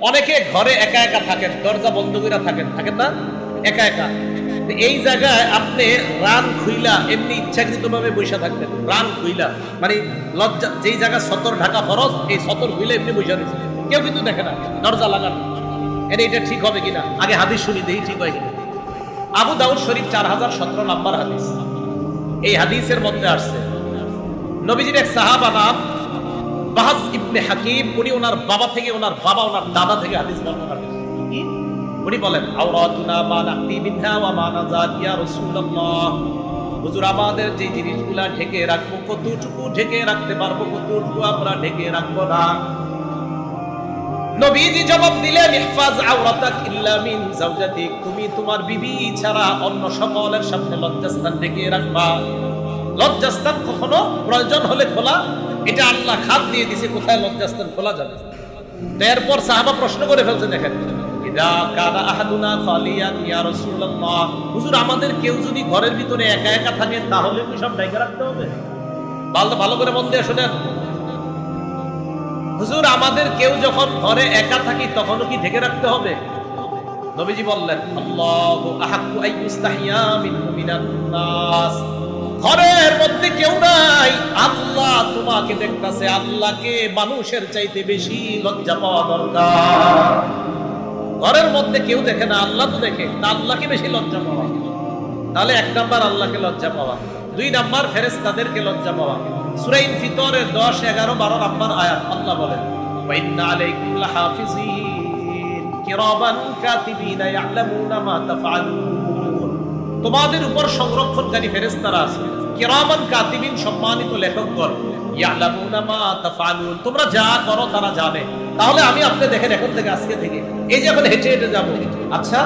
অনেকে ঘরে একা একা থাকেন, দরজা বন্ধ করে থাকেন, থাকেন না একা একা। এই জায়গায় আপনি রান খুইলা এমনি ইচ্ছাকৃত ভাবে বসে থাকবেন, রান খুইলা মানে লজ্জা, যেই জায়গা সতর ঢাকা ফরজ এই সতর খুইলে এমনি বসে রয়েছে, কেউ কিন্তু দেখে না, দরজা লাগানো। এটা ঠিক হবে কিনা আগে হাদিস শুনি, দেই ঠিক হয় কিনা। আবু দাউদ শরীফ 4017 নম্বর হাদিস। এই হাদিসের মধ্যে আসছে নবীজির এক সাহাবা নাম বাহাস ইবনে হাকিম, উনি ওনার বাবা থেকে, ওনার বাবা ওনার দাদা থেকে হাদিস বর্ণনা করেন। উনি বলেন আওরাতুনা মা নাক্তি মিনহা ওয়া মা নাযাত ইয়া রাসূলুল্লাহ, হুজুর আমাদের যে জিনিসগুলা ঢেকে রাখবো কতটুকু ঢেকে রাখতে পারবো, কতটুকু আমরা ঢেকে রাখবো না। নবীজি জবাব দিলেন ইহফাজ আওরাতাক ইল্লা মিন যাওজাতিক, তুমি তোমার বিবি ছাড়া অন্য সকলের সামনে লজ্জাস্থান ঢেকে রাখবা। লজ্জাস্থান কখনো প্রয়োজন হলে খোলা, এটা আল্লাহ খাত দিয়ে দিয়েছে, কোথায় লজ্জাস্থান খোলা যাবে। এরপর সাহাবা প্রশ্ন করে ফেলছে, দেখেন ইদা কানা আহাদুনা খালিয়ান ইয়া রাসূলুল্লাহ, হুজুর আমাদের কেউ যদি ঘরের ভিতরে একা একা থাকে তাহলে কি সব ঢেকে রাখতে হবে? ভালো করে মন দিয়ে শুনেন, হুজুর আমাদের কেউ যখন ঘরে একা থাকি তখনও কি ঢেকে রাখতে হবে? নবীজি বললেন আল্লাহু আহাক্কু আইয়ুস্তাহিয়া মিনহু মিনান নাস, ঘরের মধ্যে কেউ নাই, আল্লাহ তোমাকে দেখতাছে, আল্লাহকে মানুষের চাইতে বেশি লজ্জা পাওয়া দরকার। ঘরের মধ্যে কেউ দেখে না, আল্লাহ তো দেখে, তা আল্লাহকে বেশি লজ্জা পাওয়া। তাহলে 1 নাম্বার আল্লাহকে লজ্জা পাওয়া, 2 নাম্বার ফেরেশতাদেরকে লজ্জা পাওয়া। সূরা ইনফিতরের 10, 11, 12 নাম্বার আয়াত আল্লাহ বলেন ওয়া ইন্না আলাইকুম লাহাফিজিন কিরামান কাতিবিনা ইয়ালামুনা মা তাফআলুন, তোমাদের উপর সংরক্ষণকারী ফেরেশতারা আছে, কিরামান কাতিবিন সম্মানিত লেখকগণ, ইয়ালামুনা মা তাফআলুন, তোমরা যা করো তারা জানে। তাহলে আমি আপনি দেখেন এখন থেকে, আজকে থেকে এই যে এখন হেঁটে হেঁটে যাবো, আচ্ছা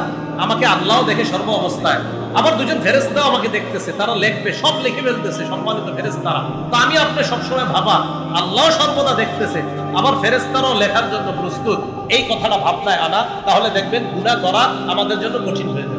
আমাকে আল্লাহও দেখে সর্ব অবস্থায়, আবার 2 জন ফেরেশতাও আমাকে দেখতেছে, তারা লিখবে, সব লিখে ফেলতেছে সম্মানিত ফেরেশতারা। তো আমি আপনি সবসময় ভাবা আল্লাহ সর্বদা দেখতেছে, আবার ফেরেশতারাও লেখার জন্য প্রস্তুত, এই কথাটা ভাবনায় আনা, তাহলে দেখবেন গুনাহ করা আমাদের জন্য কঠিন হয়ে যাবে।